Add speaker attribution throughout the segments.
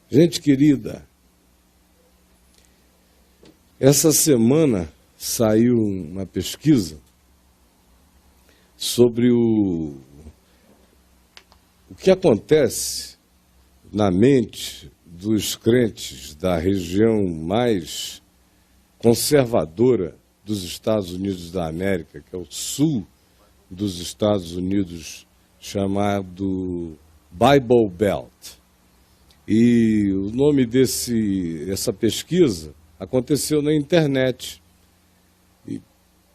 Speaker 1: Gente querida, essa semana saiu uma pesquisa sobre o que acontece na mente dos crentes da região mais conservadora dos Estados Unidos da América, que é o sul dos Estados Unidos, chamado Bible Belt. E o nome dessa pesquisa aconteceu na internet, e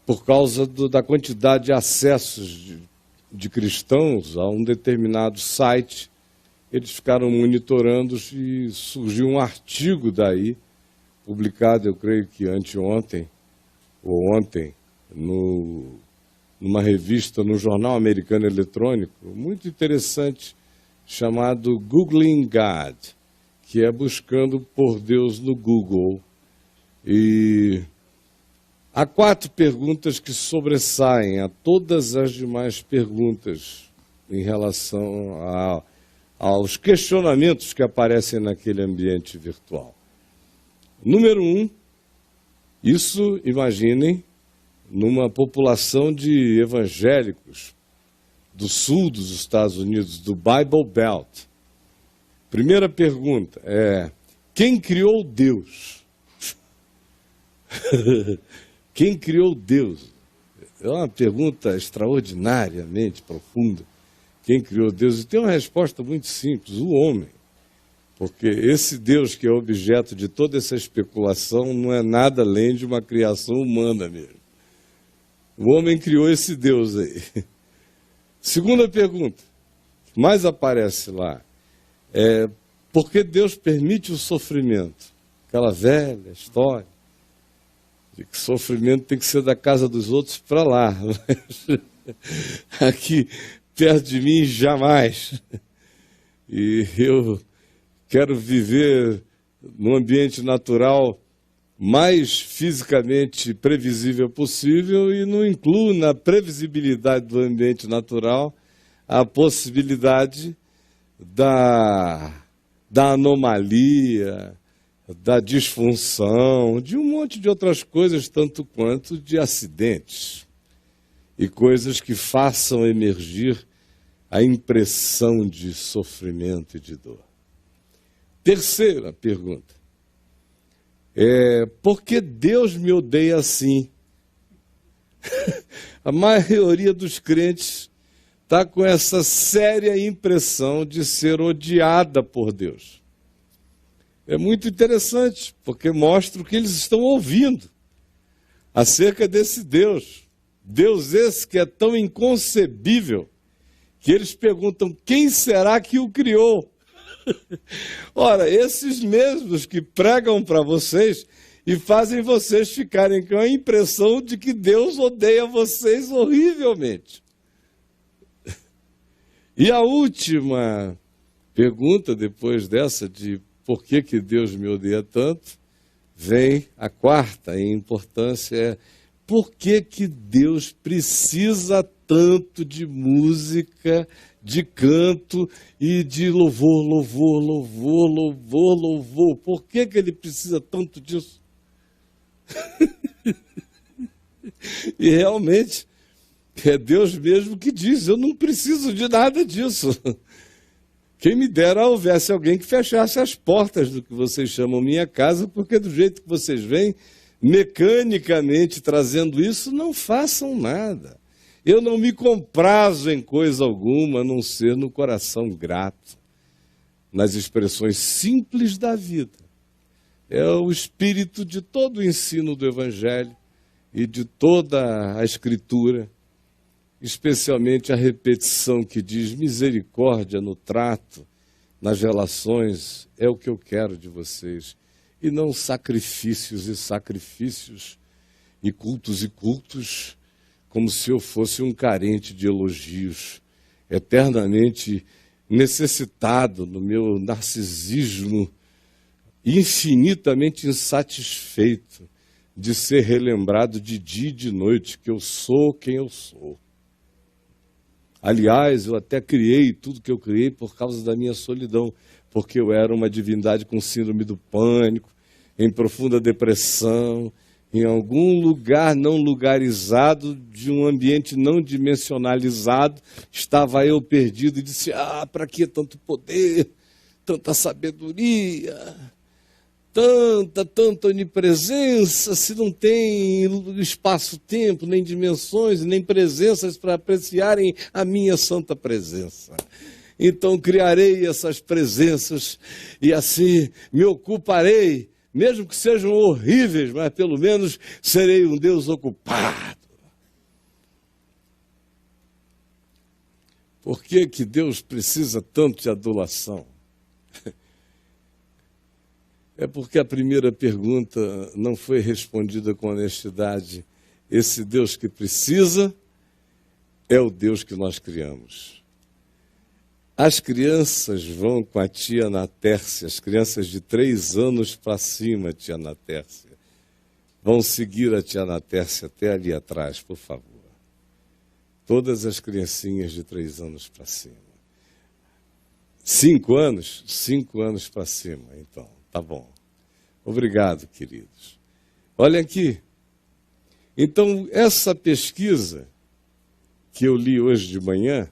Speaker 1: por causa da quantidade de acessos de cristãos a um determinado site, eles ficaram monitorando e surgiu um artigo daí, publicado, eu creio que anteontem ou ontem, numa revista, no Jornal Americano Eletrônico, muito interessante, chamado Googling God, que é buscando por Deus no Google. E há 4 perguntas que sobressaem a todas as demais perguntas em relação aos questionamentos que aparecem naquele ambiente virtual. Número 1, isso, imaginem, numa população de evangélicos do sul dos Estados Unidos, do Bible Belt. Primeira pergunta é: quem criou Deus? Quem criou Deus? É uma pergunta extraordinariamente profunda. Quem criou Deus? E tem uma resposta muito simples: o homem. Porque esse Deus que é objeto de toda essa especulação não é nada além de uma criação humana mesmo. O homem criou esse Deus aí. Segunda pergunta, que mais aparece lá, é: por que Deus permite o sofrimento? Aquela velha história de que sofrimento tem que ser da casa dos outros para lá. Mas aqui, perto de mim, jamais. E eu quero viver num ambiente natural mais fisicamente previsível possível, e não incluo na previsibilidade do ambiente natural a possibilidade da anomalia, da disfunção, de um monte de outras coisas, tanto quanto de acidentes e coisas que façam emergir a impressão de sofrimento e de dor. Terceira pergunta: por que Deus me odeia assim? A maioria dos crentes está com essa séria impressão de ser odiada por Deus. É muito interessante, porque mostra o que eles estão ouvindo acerca desse Deus. Deus esse que é tão inconcebível, que eles perguntam: quem será que o criou? Ora, esses mesmos que pregam para vocês e fazem vocês ficarem com a impressão de que Deus odeia vocês horrivelmente. E a última pergunta, depois dessa de por que Deus me odeia tanto, vem a quarta em importância: é: por que Deus precisa tanto de música, de canto e de louvor, louvor, louvor, louvor, louvor? Por que ele precisa tanto disso? E realmente é Deus mesmo que diz: eu não preciso de nada disso. Quem me dera houvesse alguém que fechasse as portas do que vocês chamam minha casa, porque do jeito que vocês vêm, mecanicamente trazendo isso, não façam nada. Eu não me comprazo em coisa alguma, a não ser no coração grato, nas expressões simples da vida. É o espírito de todo o ensino do Evangelho e de toda a Escritura, especialmente a repetição que diz: misericórdia no trato, nas relações, é o que eu quero de vocês, e não sacrifícios e sacrifícios, e cultos, como se eu fosse um carente de elogios, eternamente necessitado no meu narcisismo, infinitamente insatisfeito de ser relembrado de dia e de noite que eu sou quem eu sou. Aliás, eu até criei tudo que eu criei por causa da minha solidão, porque eu era uma divindade com síndrome do pânico, em profunda depressão, em algum lugar não lugarizado, de um ambiente não dimensionalizado, estava eu perdido e disse, para que tanto poder, tanta sabedoria, tanta onipresença, se não tem espaço-tempo, nem dimensões, nem presenças para apreciarem a minha santa presença. Então criarei essas presenças e assim me ocuparei, mesmo que sejam horríveis, mas pelo menos serei um Deus ocupado. Por que que Deus precisa tanto de adulação? É porque a primeira pergunta não foi respondida com honestidade. Esse Deus que precisa é o Deus que nós criamos. As crianças vão com a tia Natércia, as crianças de 3 anos para cima, tia Natércia. Vão seguir a tia Natércia até ali atrás, por favor. Todas as criancinhas de 3 anos para cima. 5 anos? 5 anos para cima, então. Tá bom. Obrigado, queridos. Olha aqui. Então, essa pesquisa que eu li hoje de manhã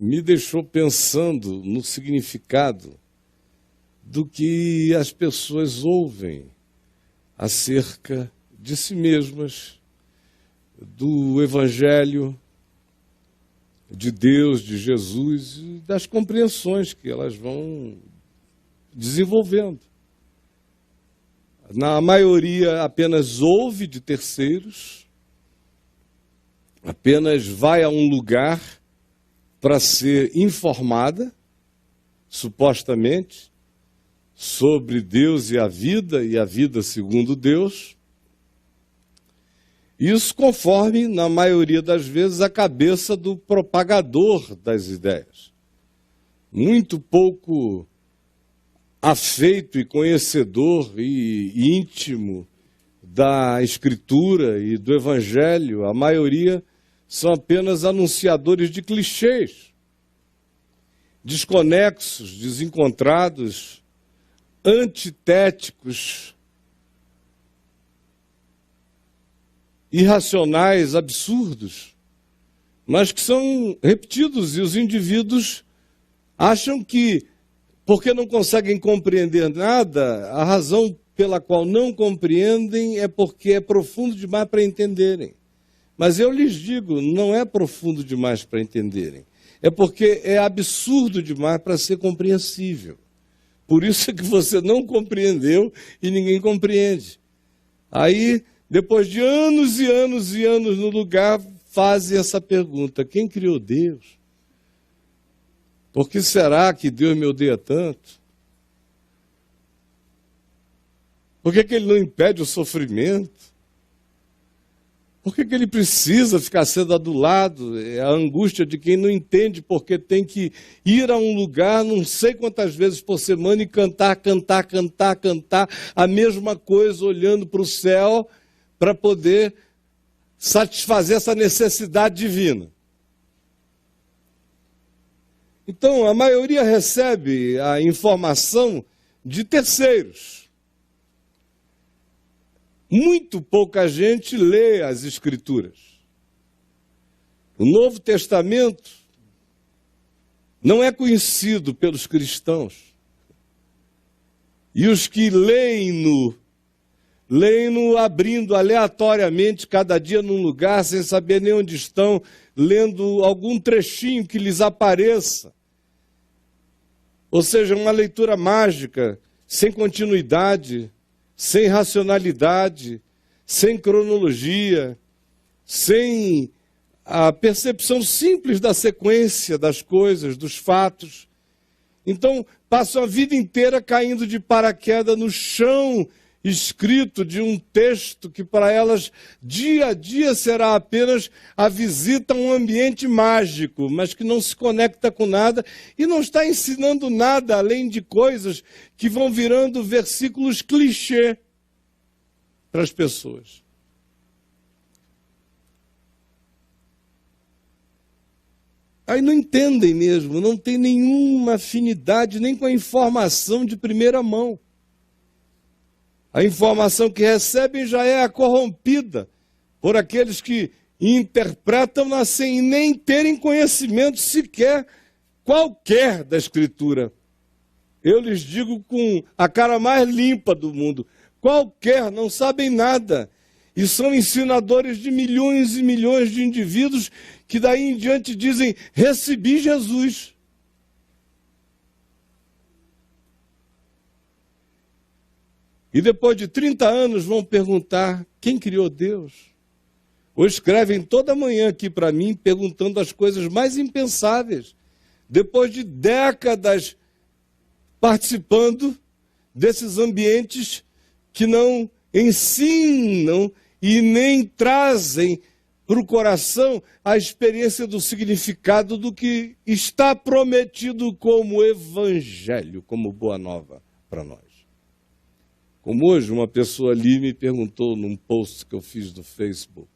Speaker 1: me deixou pensando no significado do que as pessoas ouvem acerca de si mesmas, do Evangelho, de Deus, de Jesus, e das compreensões que elas vão desenvolvendo. Na maioria apenas ouve de terceiros, apenas vai a um lugar para ser informada, supostamente, sobre Deus e a vida segundo Deus. Isso conforme, na maioria das vezes, a cabeça do propagador das ideias. Muito pouco afeito e conhecedor e íntimo da Escritura e do Evangelho. A maioria são apenas anunciadores de clichês, desconexos, desencontrados, antitéticos, irracionais, absurdos, mas que são repetidos, e os indivíduos acham que, porque não conseguem compreender nada, a razão pela qual não compreendem é porque é profundo demais para entenderem. Mas eu lhes digo, não é profundo demais para entenderem. É porque é absurdo demais para ser compreensível. Por isso é que você não compreendeu e ninguém compreende. Aí, depois de anos e anos e anos no lugar, fazem essa pergunta: quem criou Deus? Por que será que Deus me odeia tanto? Por que Ele não impede o sofrimento? Por que Ele precisa ficar sendo adulado? É a angústia de quem não entende porque tem que ir a um lugar não sei quantas vezes por semana e cantar a mesma coisa, olhando para o céu para poder satisfazer essa necessidade divina. Então, a maioria recebe a informação de terceiros. Muito pouca gente lê as Escrituras. O Novo Testamento não é conhecido pelos cristãos. E os que leem-no abrindo aleatoriamente, cada dia num lugar, sem saber nem onde estão, lendo algum trechinho que lhes apareça. Ou seja, uma leitura mágica, sem continuidade, sem racionalidade, sem cronologia, sem a percepção simples da sequência das coisas, dos fatos. Então, passam a vida inteira caindo de paraquedas no chão escrito de um texto que para elas dia a dia será apenas a visita a um ambiente mágico, mas que não se conecta com nada e não está ensinando nada além de coisas que vão virando versículos clichê para as pessoas. aí não entendem mesmo, não tem nenhuma afinidade nem com a informação de primeira mão. A informação que recebem já é corrompida por aqueles que interpretam-na sem nem terem conhecimento sequer qualquer da Escritura. Eu lhes digo com a cara mais limpa do mundo, qualquer, não sabem nada. E são ensinadores de milhões e milhões de indivíduos que daí em diante dizem, recebi Jesus. E depois de 30 anos vão perguntar, quem criou Deus? Ou escrevem toda manhã aqui para mim, perguntando as coisas mais impensáveis. Depois de décadas participando desses ambientes que não ensinam e nem trazem para o coração a experiência do significado do que está prometido como evangelho, como boa nova para nós. Como hoje uma pessoa ali me perguntou num post que eu fiz do Facebook,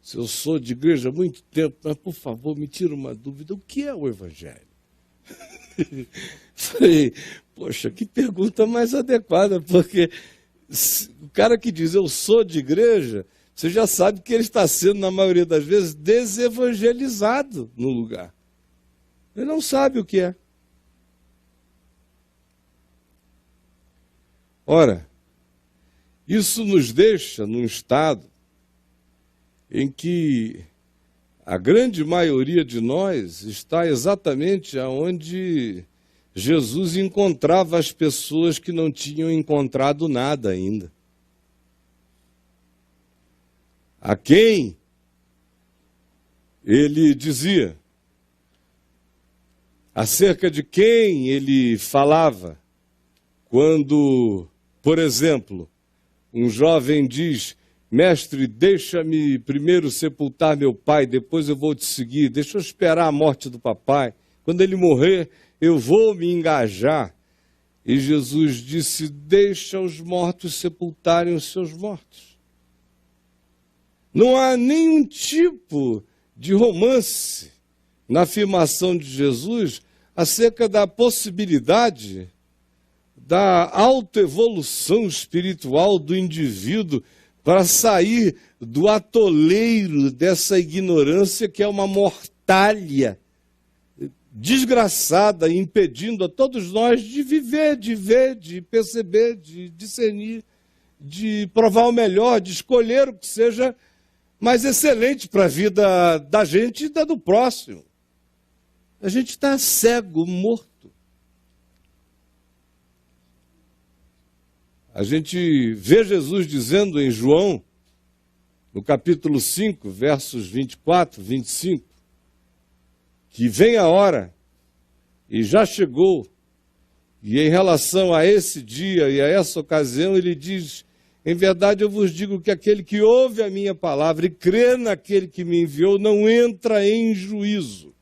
Speaker 1: se eu sou de igreja há muito tempo, mas por favor me tira uma dúvida, o que é o evangelho? Falei, poxa, que pergunta mais adequada, porque o cara que diz eu sou de igreja, você já sabe que ele está sendo, na maioria das vezes, desevangelizado no lugar. Ele não sabe o que é. Ora, isso nos deixa num estado em que a grande maioria de nós está exatamente onde Jesus encontrava as pessoas que não tinham encontrado nada ainda. A quem ele dizia, acerca de quem ele falava, quando, por exemplo, um jovem diz, mestre, deixa-me primeiro sepultar meu pai, depois eu vou te seguir, deixa eu esperar a morte do papai. Quando ele morrer, eu vou me engajar. E Jesus disse, deixa os mortos sepultarem os seus mortos. Não há nenhum tipo de romance na afirmação de Jesus acerca da possibilidade da autoevolução espiritual do indivíduo para sair do atoleiro dessa ignorância que é uma mortalha desgraçada, impedindo a todos nós de viver, de ver, de perceber, de discernir, de provar o melhor, de escolher o que seja mais excelente para a vida da gente e da do próximo. A gente está cego, morto. A gente vê Jesus dizendo em João, no capítulo 5, versos 24, 25, que vem a hora, e já chegou, e em relação a esse dia e a essa ocasião, ele diz, em verdade eu vos digo que aquele que ouve a minha palavra e crê naquele que me enviou, não entra em juízo.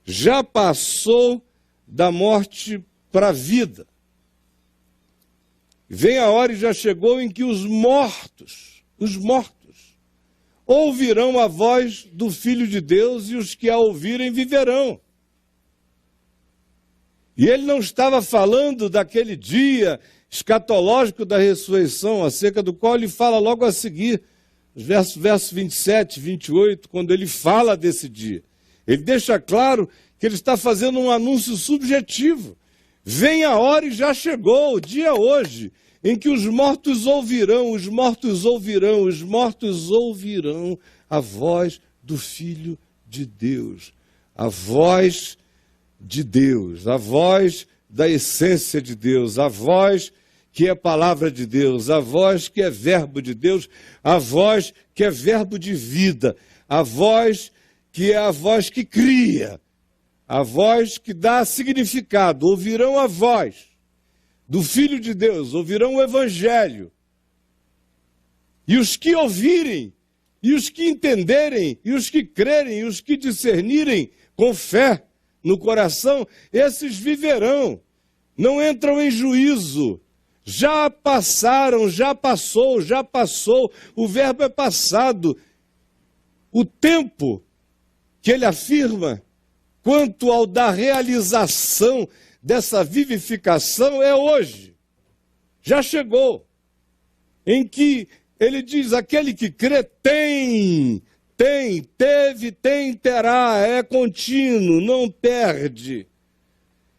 Speaker 1: Já passou da morte para a vida. Vem a hora e já chegou em que os mortos, ouvirão a voz do Filho de Deus e os que a ouvirem viverão. E ele não estava falando daquele dia escatológico da ressurreição, acerca do qual ele fala logo a seguir, versos 27, 28, quando ele fala desse dia. Ele deixa claro que ele está fazendo um anúncio subjetivo. Vem a hora e já chegou, o dia hoje, em que os mortos ouvirão a voz do Filho de Deus. A voz de Deus, a voz da essência de Deus, a voz que é palavra de Deus, a voz que é verbo de Deus, a voz que é verbo de vida, a voz que é a voz que cria, a voz que dá significado. Ouvirão a voz do Filho de Deus, ouvirão o Evangelho. E os que ouvirem, e os que entenderem, e os que crerem, e os que discernirem com fé no coração, esses viverão, não entram em juízo. Já passaram, já passou, o verbo é passado. O tempo que ele afirma quanto ao da realização dessa vivificação é hoje. Já chegou. Em que ele diz, aquele que crê tem, teve, terá, é contínuo, não perde.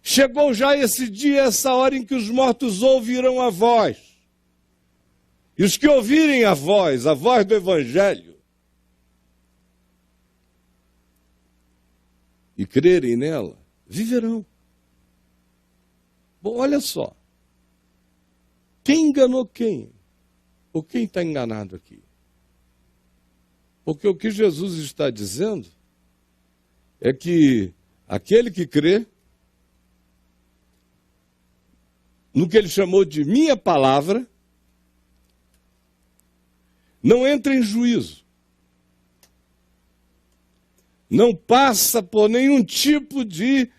Speaker 1: Chegou já esse dia, essa hora em que os mortos ouvirão a voz. E os que ouvirem a voz do Evangelho, e crerem nela, viverão. Bom, olha só. Quem enganou quem? Ou quem está enganado aqui? Porque o que Jesus está dizendo é que aquele que crê no que ele chamou de minha palavra, não entra em juízo. Não passa por nenhum tipo de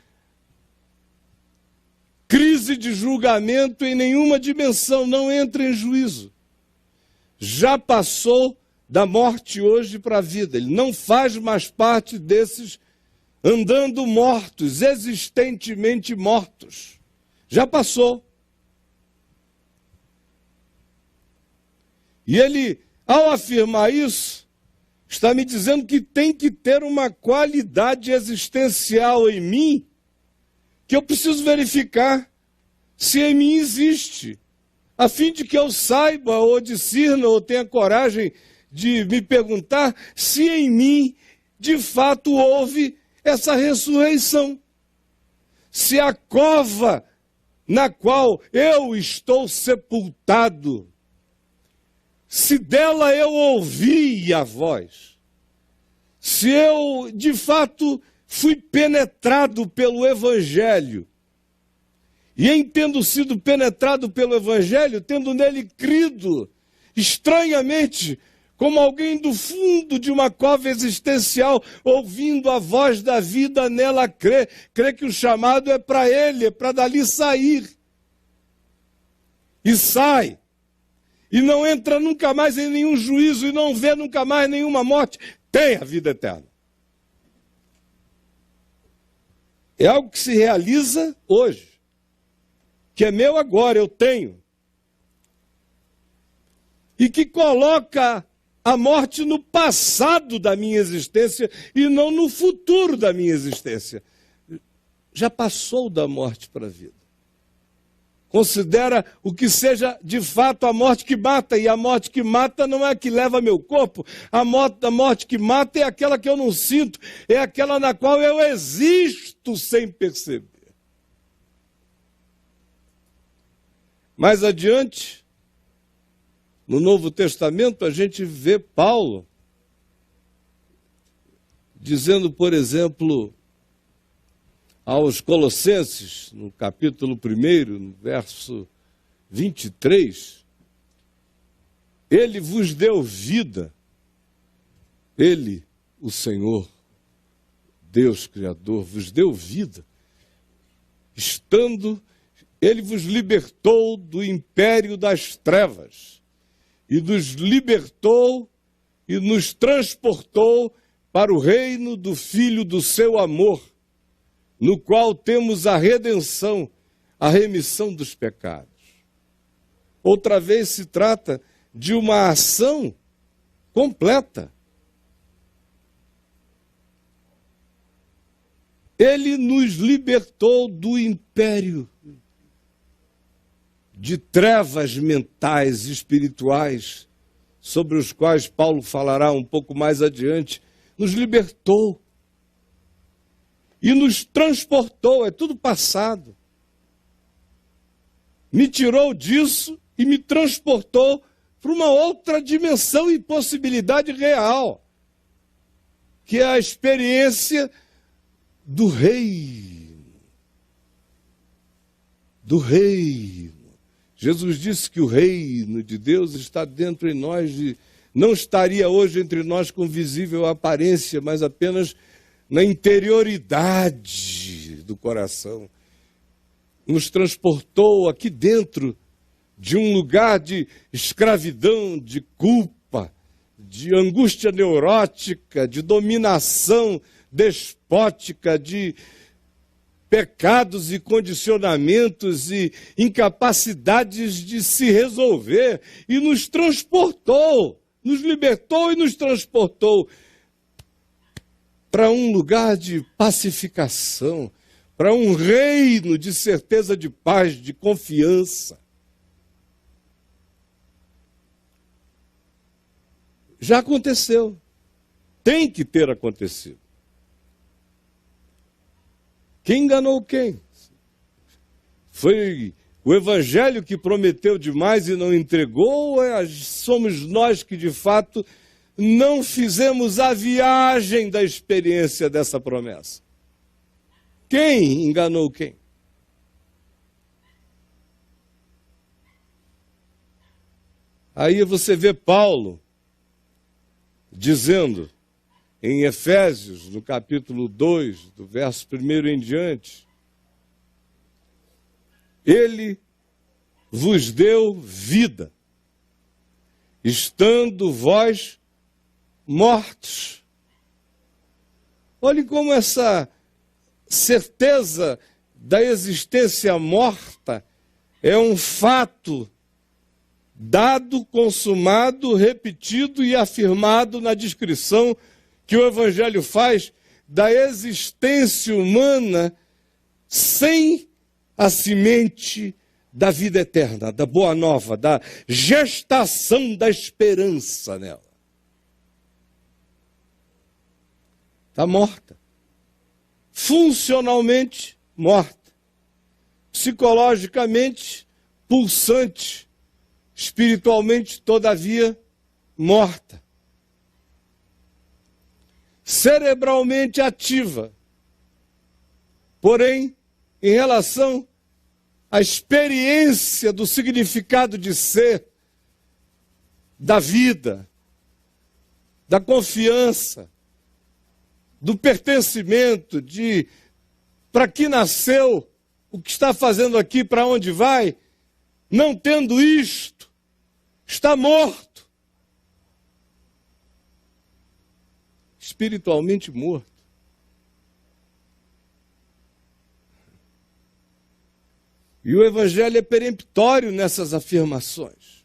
Speaker 1: crise de julgamento em nenhuma dimensão, não entra em juízo. Já passou da morte hoje para a vida. Ele não faz mais parte desses andando mortos, existentemente mortos. Já passou. E ele, ao afirmar isso, está me dizendo que tem que ter uma qualidade existencial em mim, que eu preciso verificar se em mim existe, a fim de que eu saiba, ou discirna, ou tenha coragem de me perguntar se em mim, de fato, houve essa ressurreição. Se a cova na qual eu estou sepultado, se dela eu ouvi a voz, se eu, de fato, fui penetrado pelo Evangelho, e em tendo sido penetrado pelo Evangelho, tendo nele crido, estranhamente, como alguém do fundo de uma cova existencial, ouvindo a voz da vida, nela crê que o chamado é para ele, é para dali sair. E sai. E não entra nunca mais em nenhum juízo, e não vê nunca mais nenhuma morte, tem a vida eterna. É algo que se realiza hoje, que é meu agora, eu tenho. E que coloca a morte no passado da minha existência e não no futuro da minha existência. Já passou da morte para a vida. Considera o que seja de fato a morte que mata, e a morte que mata não é a que leva meu corpo, a morte que mata é aquela que eu não sinto, é aquela na qual eu existo sem perceber. Mais adiante, no Novo Testamento, a gente vê Paulo dizendo, por exemplo, aos Colossenses, no capítulo 1, no verso 23, ele vos deu vida, ele, o Senhor, Deus Criador, vos deu vida, ele vos libertou do império das trevas, e nos libertou e nos transportou para o reino do Filho do seu amor, no qual temos a redenção, a remissão dos pecados. Outra vez se trata de uma ação completa. Ele nos libertou do império de trevas mentais e espirituais, sobre os quais Paulo falará um pouco mais adiante. Nos libertou. E nos transportou, é tudo passado. Me tirou disso e me transportou para uma outra dimensão e possibilidade real, que é a experiência do reino. Do reino. Jesus disse que o reino de Deus está dentro de nós, não estaria hoje entre nós com visível aparência, mas apenas na interioridade do coração. Nos transportou aqui dentro de um lugar de escravidão, de culpa, de angústia neurótica, de dominação despótica, de pecados e condicionamentos e incapacidades de se resolver, e nos transportou, nos libertou e nos transportou para um lugar de pacificação, para um reino de certeza de paz, de confiança. Já aconteceu, tem que ter acontecido. Quem enganou quem? Foi o evangelho que prometeu demais e não entregou, ou somos nós que de fato não fizemos a viagem da experiência dessa promessa? Quem enganou quem? Aí você vê Paulo dizendo em Efésios, no capítulo 2, do verso 1 em diante, ele vos deu vida, estando vós mortos. Olhe como essa certeza da existência morta é um fato dado, consumado, repetido e afirmado na descrição que o Evangelho faz da existência humana sem a semente da vida eterna, da boa nova, da gestação da esperança nela. Está morta. Funcionalmente morta. Psicologicamente pulsante. Espiritualmente, todavia, morta. Cerebralmente ativa. Porém, em relação à experiência do significado de ser, da vida, da confiança, do pertencimento, de para que nasceu, o que está fazendo aqui, para onde vai, não tendo isto, está morto. Espiritualmente morto. E o Evangelho é peremptório nessas afirmações.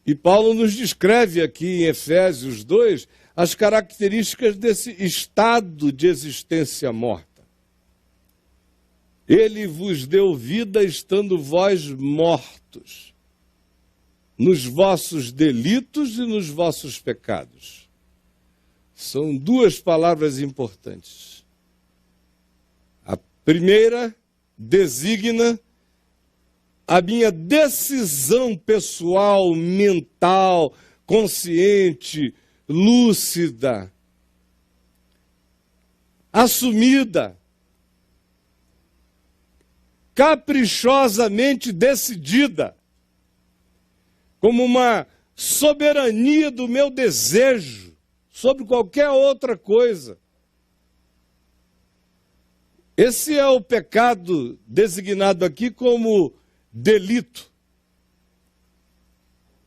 Speaker 1: E Paulo nos descreve aqui em Efésios 2 as características desse estado de existência morta. Ele vos deu vida estando vós mortos nos vossos delitos e nos vossos pecados. São duas palavras importantes. A primeira designa a minha decisão pessoal, mental, consciente, lúcida, assumida, caprichosamente decidida, como uma soberania do meu desejo sobre qualquer outra coisa. Esse é o pecado designado aqui como delito.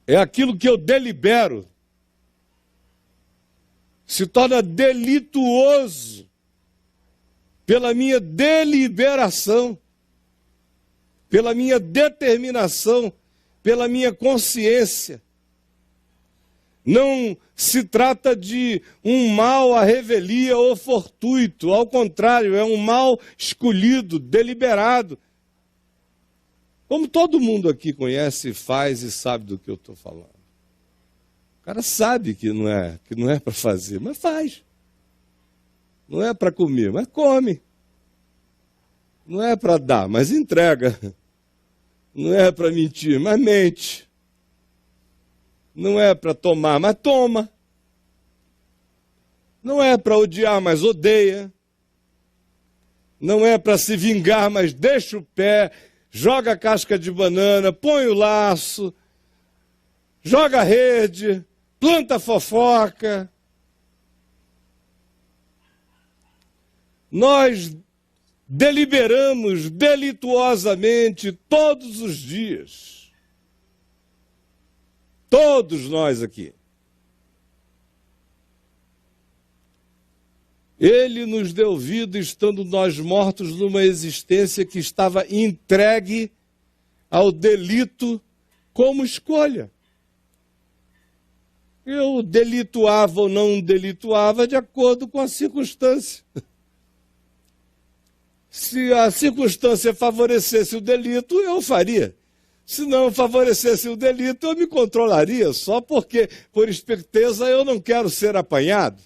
Speaker 1: É aquilo que eu delibero. Se torna delituoso pela minha deliberação, pela minha determinação, pela minha consciência. Não se trata de um mal à revelia ou fortuito, ao contrário, é um mal escolhido, deliberado. Como todo mundo aqui conhece, faz e sabe do que eu estou falando. O cara sabe que não é para fazer, mas faz. Não é para comer, mas come. Não é para dar, mas entrega. Não é para mentir, mas mente. Não é para tomar, mas toma. Não é para odiar, mas odeia. Não é para se vingar, mas deixa o pé, joga a casca de banana, põe o laço, joga a rede, planta a fofoca. Nós deliberamos delituosamente todos os dias. Todos nós aqui. Ele nos deu vida estando nós mortos numa existência que estava entregue ao delito como escolha. Eu delituava ou não delituava de acordo com a circunstância. Se a circunstância favorecesse o delito, eu faria. Se não favorecesse o delito, eu me controlaria, só porque, por esperteza, eu não quero ser apanhado.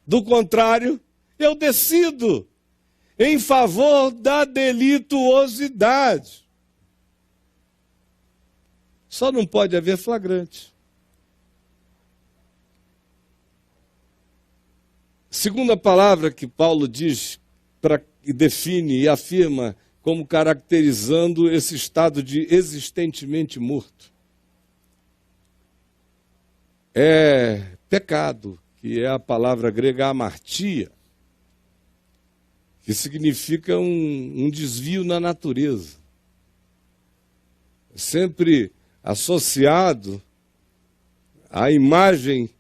Speaker 1: Do contrário, eu decido em favor da delituosidade. Só não pode haver flagrante. Segunda palavra que Paulo diz, e define e afirma como caracterizando esse estado de existentemente morto, é pecado, que é a palavra grega amartia, que significa um desvio na natureza. Sempre associado à imagem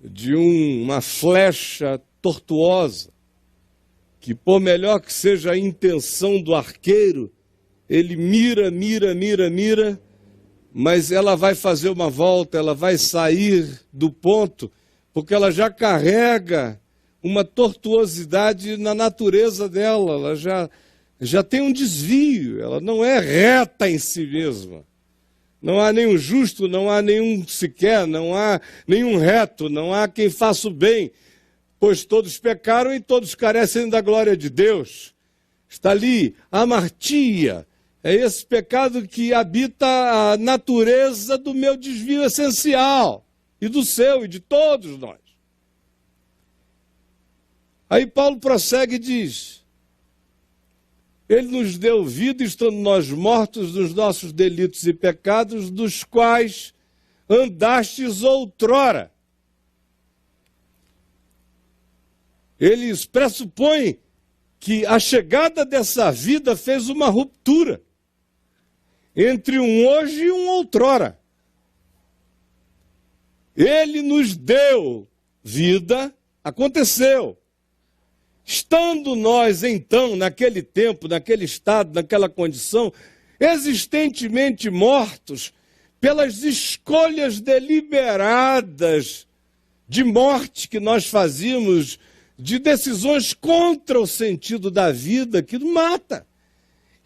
Speaker 1: de uma flecha tortuosa, que por melhor que seja a intenção do arqueiro, ele mira, mas ela vai fazer uma volta, ela vai sair do ponto, porque ela já carrega uma tortuosidade na natureza dela, ela já tem um desvio, ela não é reta em si mesma. Não há nenhum justo, não há nenhum sequer, não há nenhum reto, não há quem faça o bem, pois todos pecaram e todos carecem da glória de Deus. Está ali a amartia, é esse pecado que habita a natureza do meu desvio essencial, e do seu, e de todos nós. Aí Paulo prossegue e diz: Ele nos deu vida, estando nós mortos dos nossos delitos e pecados, dos quais andastes outrora. Ele pressupõe que a chegada dessa vida fez uma ruptura entre um hoje e um outrora. Ele nos deu vida, aconteceu. Estando nós, então, naquele tempo, naquele estado, naquela condição, existentemente mortos pelas escolhas deliberadas de morte que nós fazíamos, de decisões contra o sentido da vida que nos mata.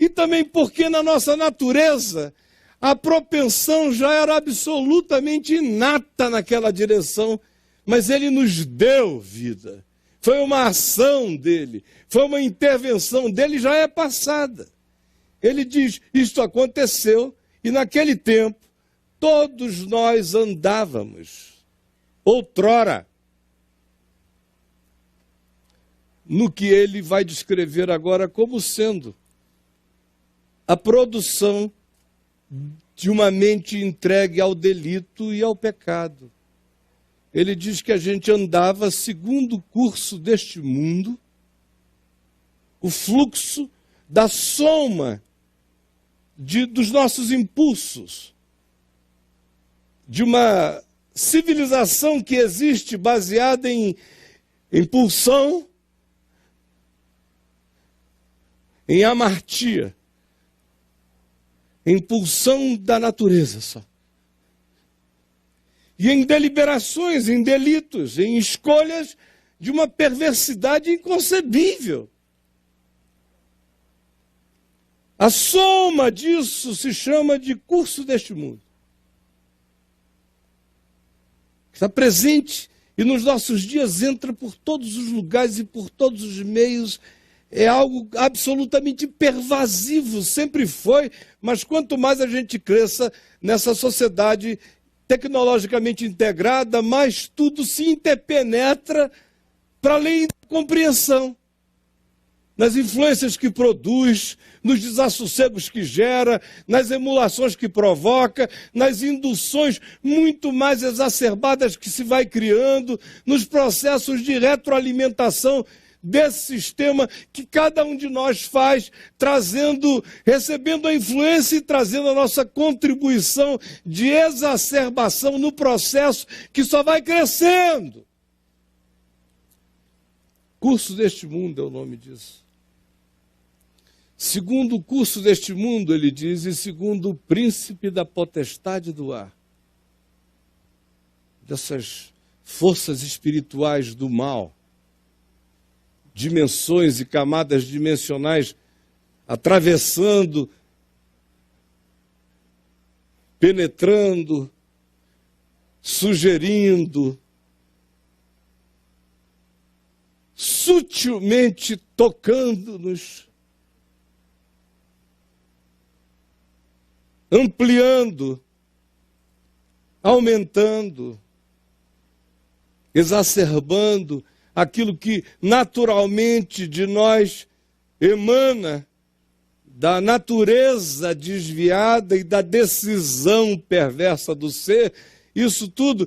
Speaker 1: E também porque na nossa natureza a propensão já era absolutamente inata naquela direção, mas ele nos deu vida. Foi uma ação dele, foi uma intervenção dele, já é passada. Ele diz, isto aconteceu e naquele tempo todos nós andávamos, outrora, no que ele vai descrever agora como sendo a produção de uma mente entregue ao delito e ao pecado. Ele diz que a gente andava segundo o curso deste mundo, o fluxo da soma dos nossos impulsos, de uma civilização que existe baseada em pulsão, em amartia, em pulsão da natureza só. E em deliberações, em delitos, em escolhas de uma perversidade inconcebível. A soma disso se chama de curso deste mundo. Está presente e nos nossos dias entra por todos os lugares e por todos os meios. É algo absolutamente pervasivo, sempre foi, mas quanto mais a gente cresça nessa sociedade tecnologicamente integrada, mais tudo se interpenetra para além da compreensão. Nas influências que produz, nos desassossegos que gera, nas emulações que provoca, nas induções muito mais exacerbadas que se vai criando, nos processos de retroalimentação desse sistema que cada um de nós faz, recebendo a influência e trazendo a nossa contribuição de exacerbação no processo que só vai crescendo. Curso deste mundo é o nome disso. Segundo o curso deste mundo, ele diz, e segundo o príncipe da potestade do ar. Dessas forças espirituais do mal, dimensões e camadas dimensionais atravessando, penetrando, sugerindo, sutilmente tocando-nos, ampliando, aumentando, exacerbando aquilo que naturalmente de nós emana da natureza desviada e da decisão perversa do ser. Isso tudo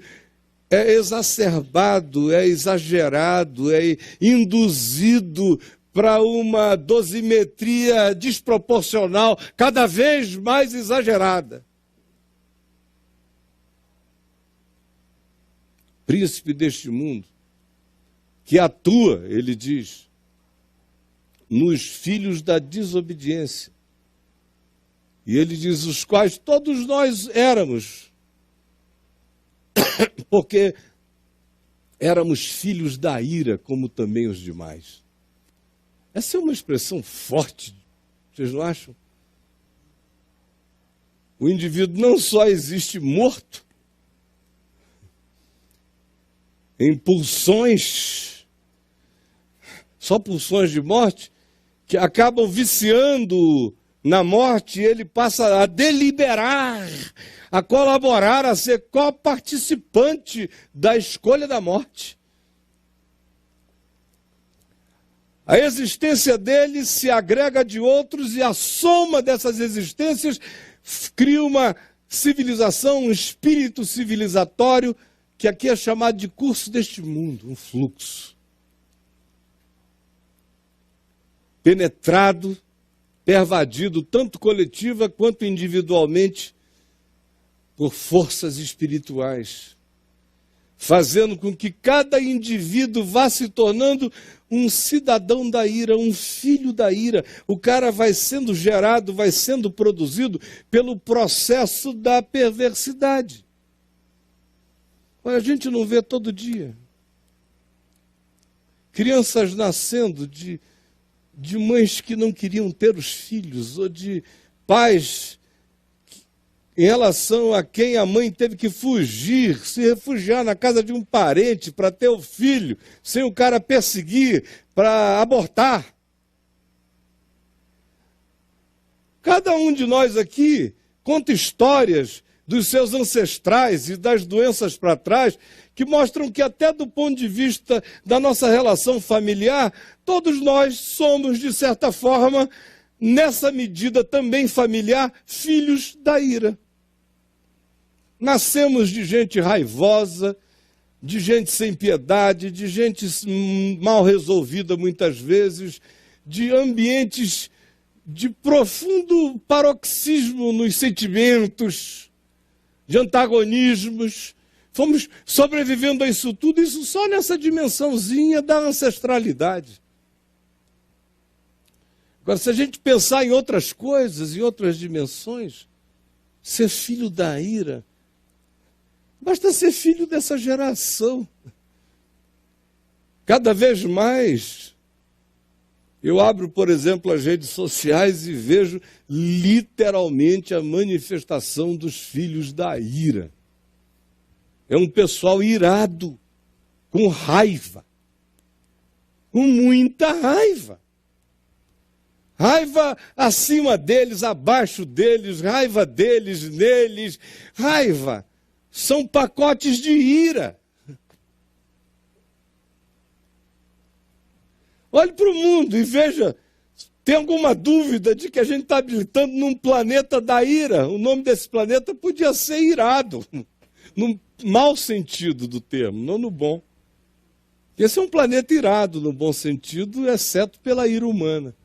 Speaker 1: é exacerbado, é exagerado, é induzido para uma dosimetria desproporcional, cada vez mais exagerada. Príncipe deste mundo, que atua, ele diz, nos filhos da desobediência. E ele diz, os quais todos nós éramos, porque éramos filhos da ira, como também os demais. Essa é uma expressão forte, vocês não acham? O indivíduo não só existe morto, em pulsões, só pulsões de morte, que acabam viciando na morte, e ele passa a deliberar, a colaborar, a ser coparticipante da escolha da morte. A existência dele se agrega de outros e a soma dessas existências cria uma civilização, um espírito civilizatório, que aqui é chamado de curso deste mundo, um fluxo. Penetrado, pervadido, tanto coletiva quanto individualmente, por forças espirituais, fazendo com que cada indivíduo vá se tornando um cidadão da ira, um filho da ira. O cara vai sendo gerado, vai sendo produzido pelo processo da perversidade. Olha, a gente não vê todo dia crianças nascendo de mães que não queriam ter os filhos, ou de pais em relação a quem a mãe teve que fugir, se refugiar na casa de um parente para ter o filho, sem o cara perseguir, para abortar. Cada um de nós aqui conta histórias dos seus ancestrais e das doenças para trás, que mostram que até do ponto de vista da nossa relação familiar, todos nós somos, de certa forma, nessa medida também familiar, filhos da ira. Nascemos de gente raivosa, de gente sem piedade, de gente mal resolvida muitas vezes, de ambientes de profundo paroxismo nos sentimentos, de antagonismos. Fomos sobrevivendo a isso tudo, isso só nessa dimensãozinha da ancestralidade. Agora, se a gente pensar em outras coisas, em outras dimensões, ser filho da ira, basta ser filho dessa geração. Cada vez mais, eu abro, por exemplo, as redes sociais e vejo literalmente a manifestação dos filhos da ira. É um pessoal irado, com raiva, com muita raiva. Raiva acima deles, abaixo deles, raiva deles, neles, raiva. São pacotes de ira. Olhe para o mundo e veja, tem alguma dúvida de que a gente está habitando num planeta da ira? O nome desse planeta podia ser irado, num mau sentido do termo, não no bom. Esse é um planeta irado no bom sentido, exceto pela ira humana.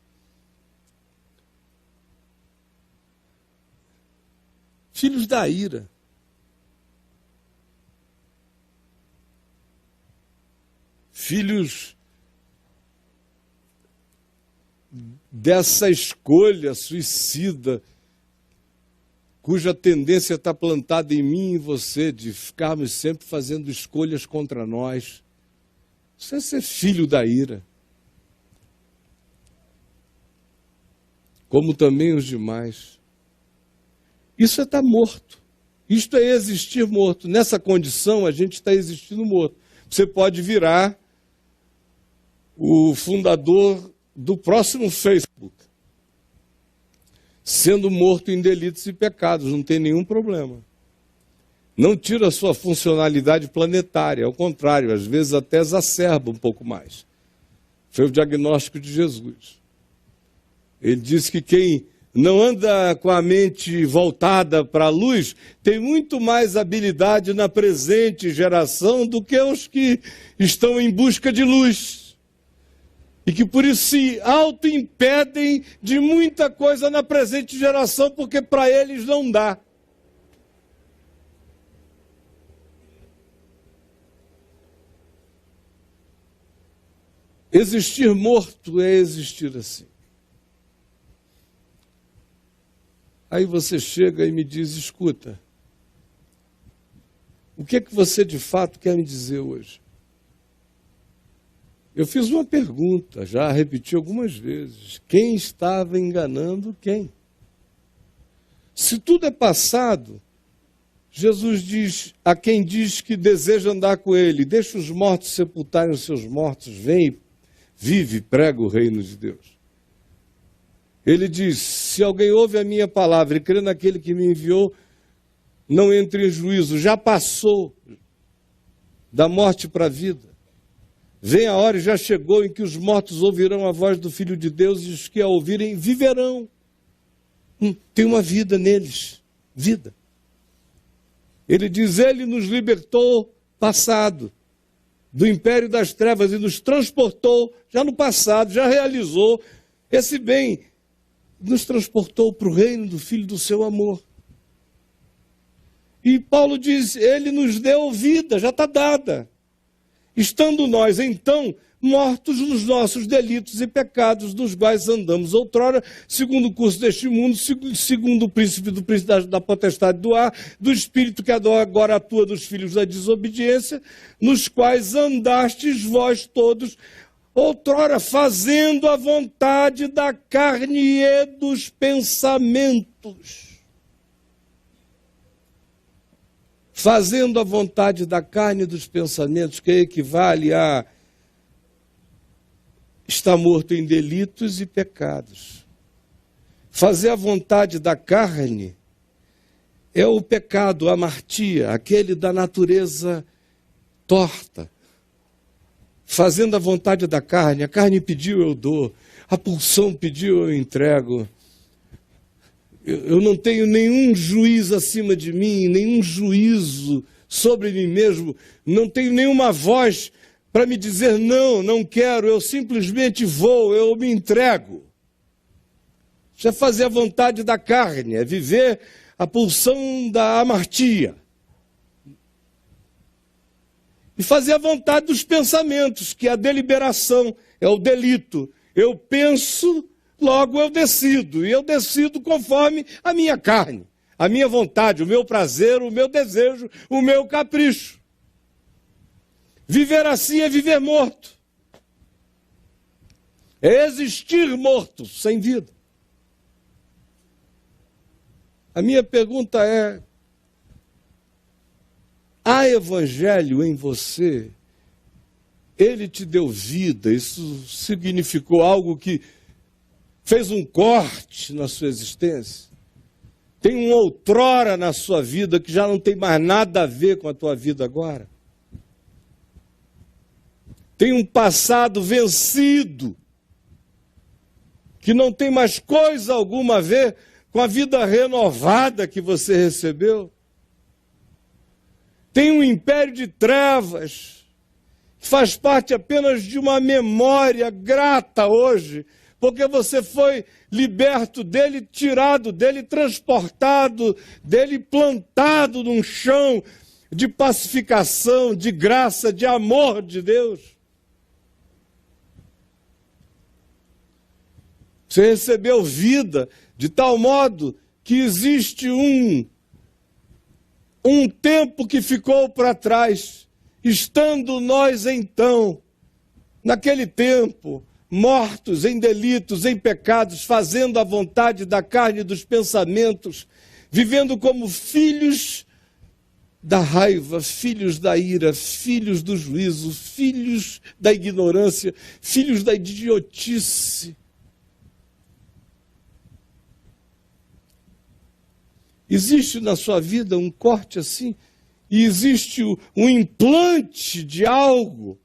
Speaker 1: Filhos da ira. Filhos dessa escolha suicida, cuja tendência está plantada em mim e em você, de ficarmos sempre fazendo escolhas contra nós. Isso é ser filho da ira. Como também os demais. Isso é estar morto. Isto é existir morto. Nessa condição, a gente está existindo morto. Você pode virar o fundador do próximo Facebook, sendo morto em delitos e pecados, não tem nenhum problema. Não tira a sua funcionalidade planetária, ao contrário, às vezes até exacerba um pouco mais. Foi o diagnóstico de Jesus. Ele disse que quem não anda com a mente voltada para a luz tem muito mais habilidade na presente geração do que os que estão em busca de luz. E que por isso se auto-impedem de muita coisa na presente geração, porque para eles não dá. Existir morto é existir assim. Aí você chega e me diz, escuta, o que é que você de fato quer me dizer hoje? Eu fiz uma pergunta, já repeti algumas vezes. Quem estava enganando quem? Se tudo é passado, Jesus diz a quem diz que deseja andar com ele, deixa os mortos sepultarem os seus mortos, vem, vive, prega o reino de Deus. Ele diz, se alguém ouve a minha palavra e crê naquele que me enviou, não entre em juízo, já passou da morte para a vida. Vem a hora e já chegou em que os mortos ouvirão a voz do Filho de Deus e os que a ouvirem viverão. Tem uma vida neles, vida. Ele diz, ele nos libertou passado, do império das trevas e nos transportou, já no passado, já realizou esse bem, nos transportou para o reino do Filho do seu amor. E Paulo diz, ele nos deu vida, já está dada. Estando nós, então, mortos nos nossos delitos e pecados, dos quais andamos outrora, segundo o curso deste mundo, segundo o príncipe da potestade do ar, do espírito que agora atua dos filhos da desobediência, nos quais andastes vós todos, outrora fazendo a vontade da carne e dos pensamentos. Fazendo a vontade da carne e dos pensamentos, que equivale a estar morto em delitos e pecados. Fazer a vontade da carne é o pecado, a amartia, aquele da natureza torta. Fazendo a vontade da carne, a carne pediu, eu dou, a pulsão pediu, eu entrego. Eu não tenho nenhum juiz acima de mim, nenhum juízo sobre mim mesmo, não tenho nenhuma voz para me dizer não, não quero, eu simplesmente vou, eu me entrego. Isso é fazer a vontade da carne, é viver a pulsão da amartia. E fazer a vontade dos pensamentos, que é a deliberação, é o delito. Eu penso, logo eu decido, e eu decido conforme a minha carne, a minha vontade, o meu prazer, o meu desejo, o meu capricho. Viver assim é viver morto. É existir morto, sem vida. A minha pergunta é, há evangelho em você? Ele te deu vida, isso significou algo que fez um corte na sua existência? Tem um outrora na sua vida que já não tem mais nada a ver com a tua vida agora? Tem um passado vencido que não tem mais coisa alguma a ver com a vida renovada que você recebeu? Tem um império de trevas que faz parte apenas de uma memória grata hoje, porque você foi liberto dele, tirado dele, transportado dele, plantado num chão de pacificação, de graça, de amor de Deus. Você recebeu vida de tal modo que existe um tempo que ficou para trás, estando nós então, naquele tempo, mortos em delitos, em pecados, fazendo a vontade da carne e dos pensamentos, vivendo como filhos da raiva, filhos da ira, filhos do juízo, filhos da ignorância, filhos da idiotice. Existe na sua vida um corte assim, e existe um implante de algo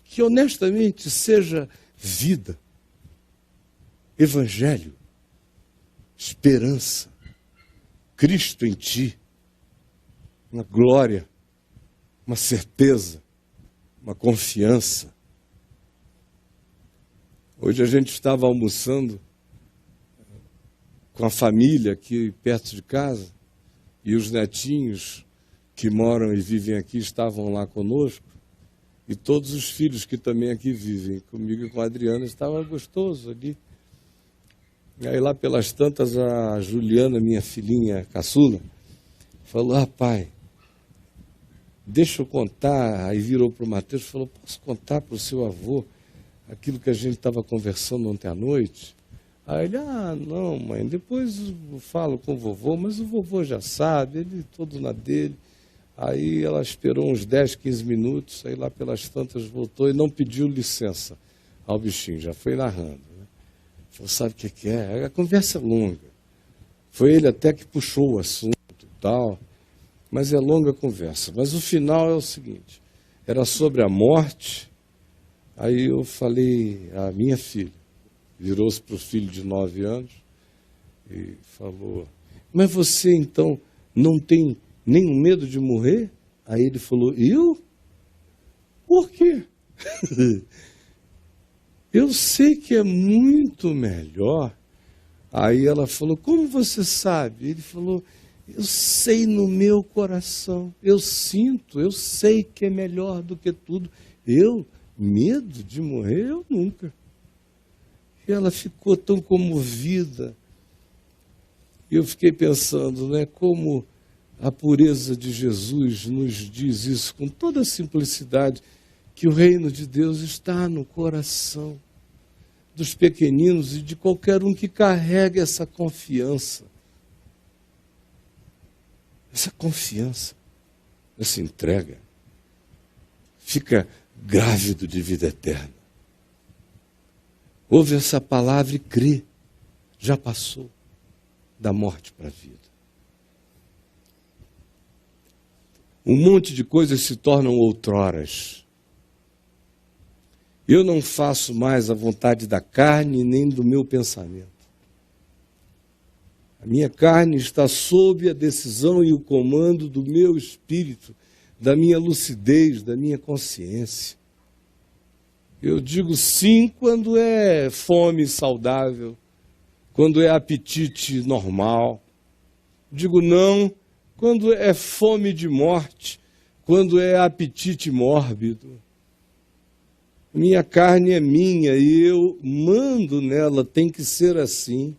Speaker 1: que honestamente seja vida, evangelho, esperança, Cristo em ti, uma glória, uma certeza, uma confiança. Hoje a gente estava almoçando com a família aqui perto de casa, e os netinhos que moram e vivem aqui estavam lá conosco, e todos os filhos que também aqui vivem comigo e com a Adriana, estava gostoso ali. E aí lá pelas tantas a Juliana, minha filhinha caçula, falou: pai, deixa eu contar. Aí virou para o Mateus e falou: posso contar para o seu avô aquilo que a gente estava conversando ontem à noite? Aí ele: não, mãe, depois eu falo com o vovô, mas o vovô já sabe, ele todo na dele. Aí ela esperou uns 10, 15 minutos, aí lá pelas tantas voltou e não pediu licença ao bichinho, já foi narrando. Né? Falou: sabe o que é? A conversa é longa. Foi ele até que puxou o assunto e tal, mas é longa a conversa. Mas o final é o seguinte, era sobre a morte. Aí eu falei à minha filha, virou-se para o filho de 9 anos e falou: mas você então não tem nenhum medo de morrer? Aí ele falou: eu? Por quê? Eu sei que é muito melhor. Aí ela falou: como você sabe? Ele falou: eu sei no meu coração, eu sinto, eu sei que é melhor do que tudo. Eu, medo de morrer, eu nunca. E ela ficou tão comovida. Eu fiquei pensando, né, como a pureza de Jesus nos diz isso com toda a simplicidade, que o reino de Deus está no coração dos pequeninos e de qualquer um que carrega essa confiança, essa entrega, fica grávido de vida eterna. Ouve essa palavra e crê, já passou da morte para a vida. Um monte de coisas se tornam outroras. Eu não faço mais a vontade da carne nem do meu pensamento. A minha carne está sob a decisão e o comando do meu espírito, da minha lucidez, da minha consciência. Eu digo sim quando é fome saudável, quando é apetite normal. Digo não quando é fome de morte, quando é apetite mórbido. Minha carne é minha e eu mando nela, tem que ser assim.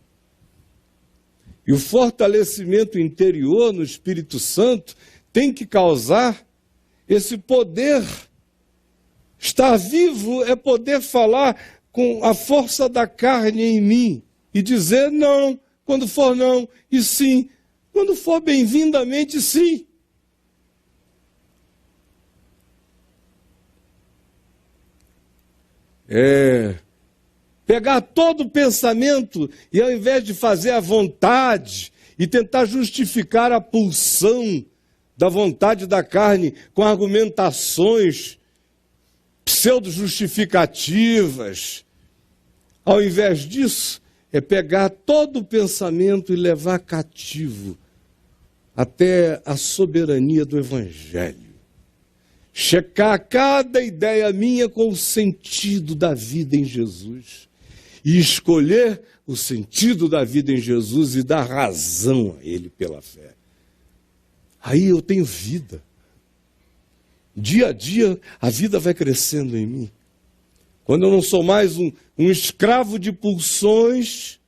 Speaker 1: E o fortalecimento interior no Espírito Santo tem que causar esse poder. Estar vivo é poder falar com a força da carne em mim e dizer não, quando for não, e sim, quando for bem-vindamente sim. Pegar todo o pensamento e ao invés de fazer a vontade e tentar justificar a pulsão da vontade da carne com argumentações pseudo-justificativas, ao invés disso, é pegar todo o pensamento e levar cativo até a soberania do Evangelho. Checar cada ideia minha com o sentido da vida em Jesus. E escolher o sentido da vida em Jesus e dar razão a Ele pela fé. Aí eu tenho vida. Dia a dia a vida vai crescendo em mim. quando eu não sou mais um escravo de pulsões,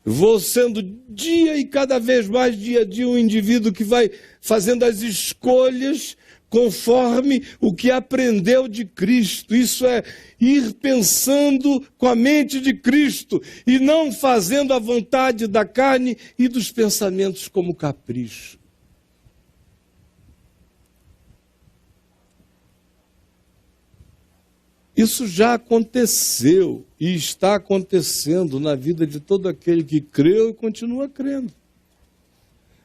Speaker 1: vou sendo dia e cada vez mais, dia a dia, um indivíduo que vai fazendo as escolhas conforme o que aprendeu de Cristo. Isso é ir pensando com a mente de Cristo e não fazendo a vontade da carne e dos pensamentos como capricho. Isso já aconteceu e está acontecendo na vida de todo aquele que creu e continua crendo.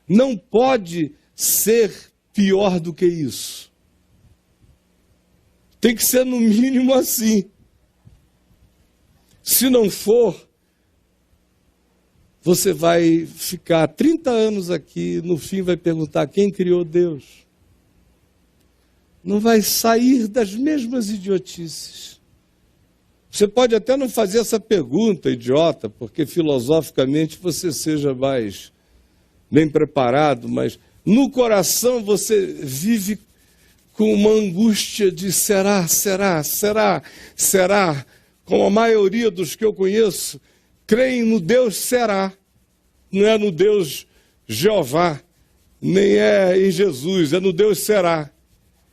Speaker 1: Não pode ser pior do que isso. Tem que ser no mínimo assim. Se não for, você vai ficar 30 anos aqui, no fim vai perguntar quem criou Deus. Não vai sair das mesmas idiotices. Você pode até não fazer essa pergunta idiota, porque filosoficamente você seja mais bem preparado, mas no coração você vive com uma angústia de será, será, será, será. Como a maioria dos que eu conheço, creem no Deus será. Não é no Deus Jeová, nem é em Jesus, é no Deus será.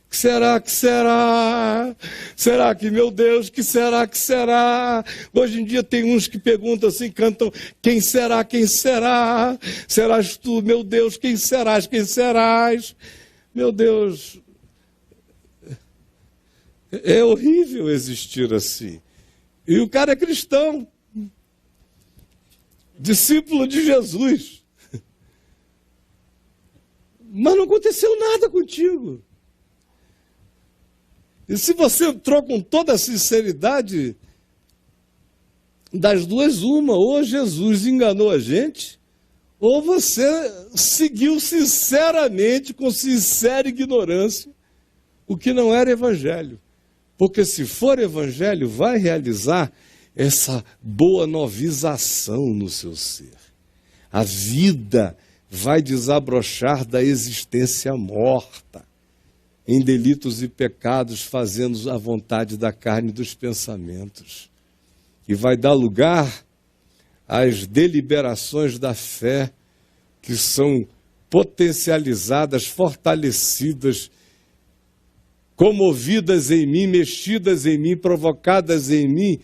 Speaker 1: Que será, que será? Será que, meu Deus, que será, que será? Hoje em dia tem uns que perguntam assim, cantam, quem será, quem será? Serás tu, meu Deus, quem serás, quem serás? Meu Deus, é horrível existir assim. E o cara é cristão, discípulo de Jesus. Mas não aconteceu nada contigo. E se você entrou com toda a sinceridade, das duas uma, ou Jesus enganou a gente, ou você seguiu sinceramente, com sincera ignorância, o que não era evangelho. Porque se for evangelho, vai realizar essa boa novização no seu ser. A vida vai desabrochar da existência morta, em delitos e pecados, fazendo a vontade da carne e dos pensamentos. E vai dar lugar às deliberações da fé, que são potencializadas, fortalecidas, comovidas em mim, mexidas em mim, provocadas em mim,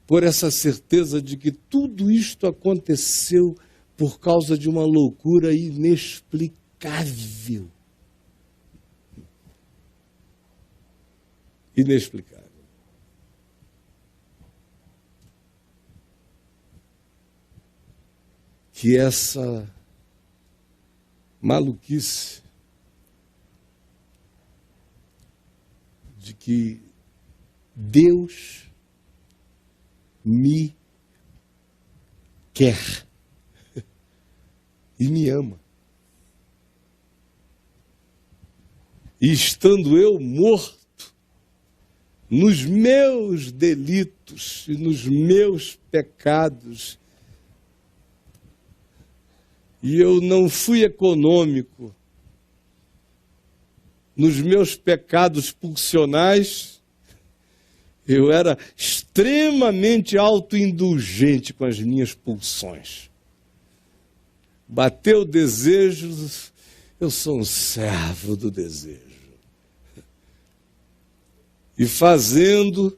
Speaker 1: por essa certeza de que tudo isto aconteceu por causa de uma loucura inexplicável. Inexplicável. Que essa maluquice de que Deus me quer e me ama. E estando eu morto nos meus delitos e nos meus pecados, e eu não fui econômico nos meus pecados pulsionais, eu era extremamente autoindulgente com as minhas pulsões. Bateu o desejo, eu sou um servo do desejo. E fazendo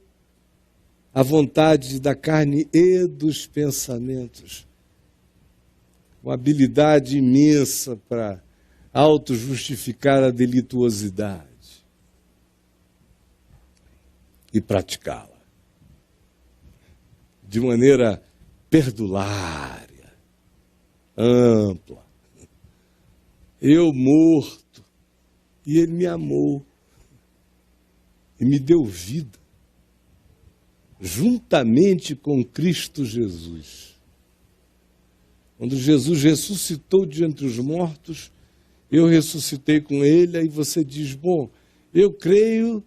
Speaker 1: a vontade da carne e dos pensamentos. Uma habilidade imensa para auto-justificar a delituosidade e praticá-la de maneira perdulária, ampla. Eu morto, e ele me amou e me deu vida, juntamente com Cristo Jesus. Quando Jesus ressuscitou de entre os mortos, eu ressuscitei com ele, aí você diz, bom, eu creio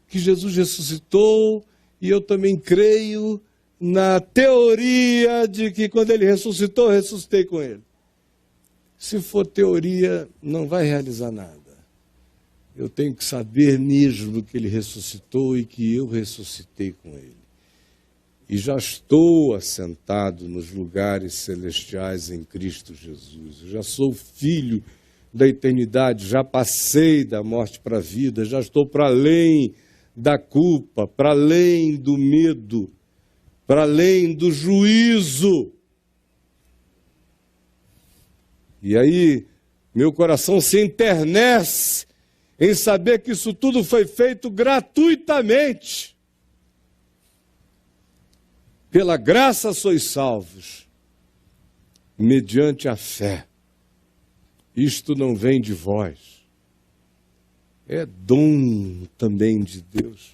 Speaker 1: que Jesus ressuscitou, e eu também creio na teoria de que quando ele ressuscitou, eu ressuscitei com ele. Se for teoria, não vai realizar nada. eu tenho que saber mesmo que Ele ressuscitou e que eu ressuscitei com Ele. E já estou assentado nos lugares celestiais em Cristo Jesus. Eu já sou filho da eternidade, já passei da morte para a vida, já estou para além da culpa, para além do medo, para além do juízo. E aí, meu coração se enternece em saber que isso tudo foi feito gratuitamente. Pela graça sois salvos, mediante a fé. Isto não vem de vós, é dom também de Deus.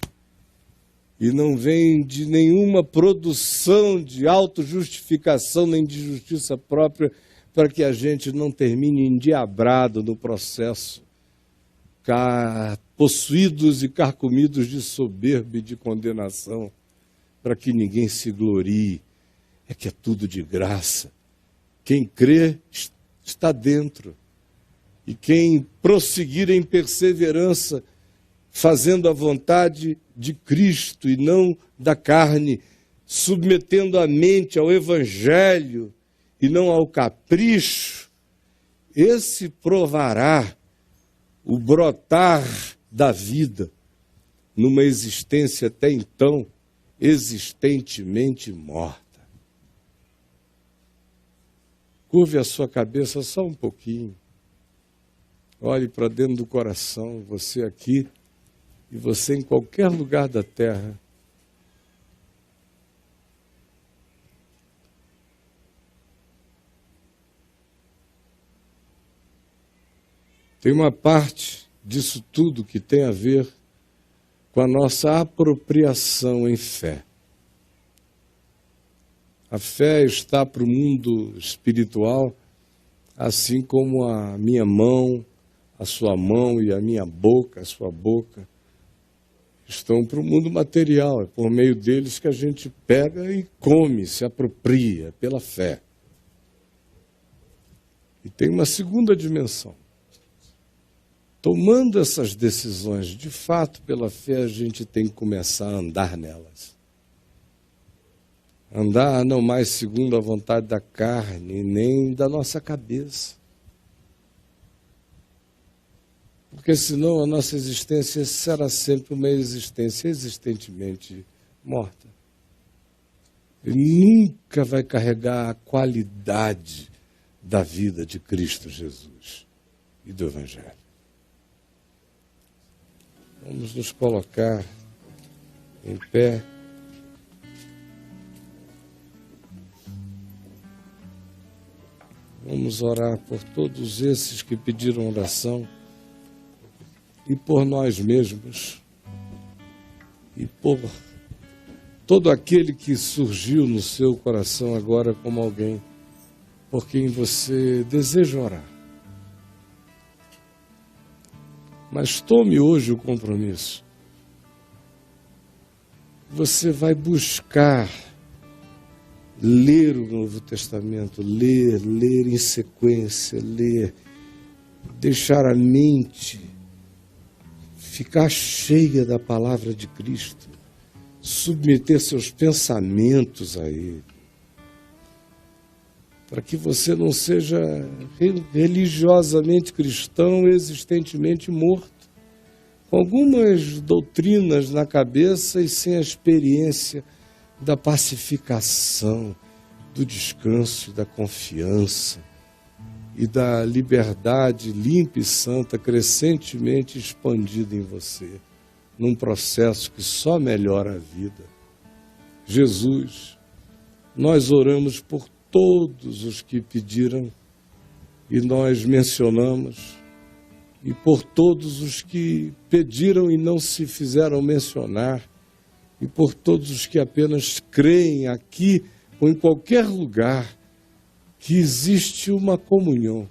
Speaker 1: E não vem de nenhuma produção de autojustificação nem de justiça própria, para que a gente não termine endiabrado no processo, possuídos e carcomidos de soberba e de condenação, para que ninguém se glorie. É que é tudo de graça. Quem crê está dentro. E quem prosseguir em perseverança, fazendo a vontade de Cristo e não da carne, submetendo a mente ao Evangelho e não ao capricho, esse provará o brotar da vida numa existência até então existentemente morta. Curve a sua cabeça só um pouquinho. Olhe para dentro do coração, você aqui e você em qualquer lugar da terra. Tem uma parte disso tudo que tem a ver com a nossa apropriação em fé. A fé está para o mundo espiritual, assim como a minha mão, a sua mão e a minha boca, a sua boca, estão para o mundo material. É por meio deles que a gente pega e come, se apropria pela fé. E tem uma segunda dimensão. Tomando essas decisões, de fato, pela fé, a gente tem que começar a andar nelas. Andar não mais segundo a vontade da carne, nem da nossa cabeça. Porque senão a nossa existência será sempre uma existência existentemente morta. E nunca vai carregar a qualidade da vida de Cristo Jesus e do Evangelho. Vamos nos colocar em pé. Vamos orar por todos esses que pediram oração e por nós mesmos e por todo aquele que surgiu no seu coração agora como alguém por quem você deseja orar. Mas tome hoje o compromisso. Você vai buscar ler o Novo Testamento, ler em sequência, deixar a mente ficar cheia da palavra de Cristo, submeter seus pensamentos a Ele, para que você não seja religiosamente cristão, existentemente morto, com algumas doutrinas na cabeça e sem a experiência da pacificação, do descanso, da confiança e da liberdade limpa e santa, crescentemente expandida em você, num processo que só melhora a vida. Jesus, nós oramos por todos os que pediram e nós mencionamos, e por todos os que pediram e não se fizeram mencionar, e por todos os que apenas creem aqui ou em qualquer lugar que existe uma comunhão,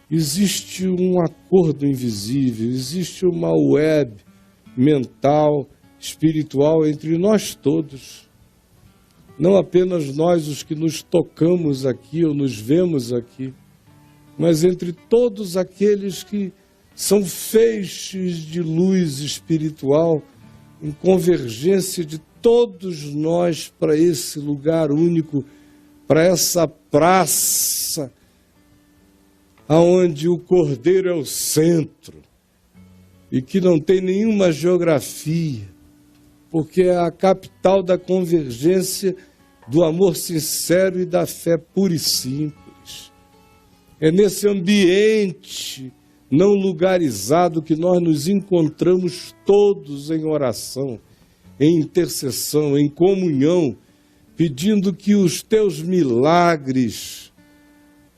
Speaker 1: existe um acordo invisível, existe uma web mental, espiritual entre nós todos. Não apenas nós os que nos tocamos aqui ou nos vemos aqui, mas entre todos aqueles que são feixes de luz espiritual em convergência de todos nós para esse lugar único, para essa praça, aonde o Cordeiro é o centro e que não tem nenhuma geografia, porque é a capital da convergência do amor sincero e da fé pura e simples. É nesse ambiente não lugarizado que nós nos encontramos todos em oração, em intercessão, em comunhão, pedindo que os teus milagres,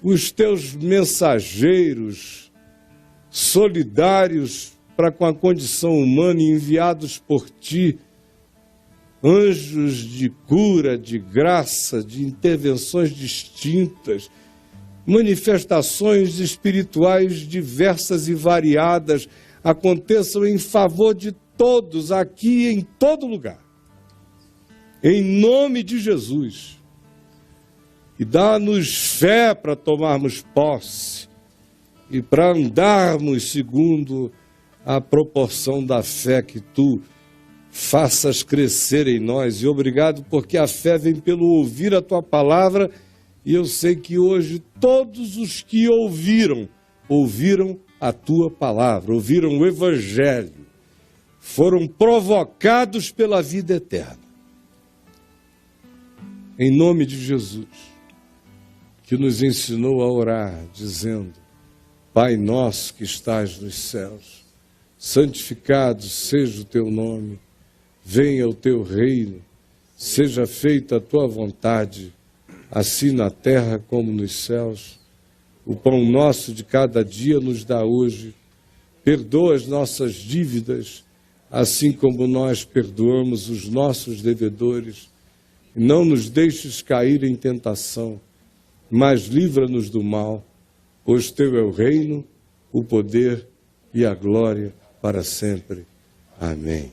Speaker 1: os teus mensageiros solidários para com a condição humana enviados por ti, anjos de cura, de graça, de intervenções distintas, manifestações espirituais diversas e variadas, aconteçam em favor de todos, aqui e em todo lugar. Em nome de Jesus. E dá-nos fé para tomarmos posse e para andarmos segundo a proporção da fé que tu faças crescer em nós. E obrigado porque a fé vem pelo ouvir a tua palavra, e eu sei que hoje todos os que ouviram a tua palavra, ouviram o Evangelho, foram provocados pela vida eterna. Em nome de Jesus, que nos ensinou a orar, dizendo: Pai nosso que estás nos céus, santificado seja o teu nome, venha o teu reino, seja feita a tua vontade, assim na terra como nos céus. O pão nosso de cada dia nos dá hoje, perdoa as nossas dívidas, assim como nós perdoamos os nossos devedores, e não nos deixes cair em tentação, mas livra-nos do mal, pois teu é o reino, o poder e a glória para sempre. Amém.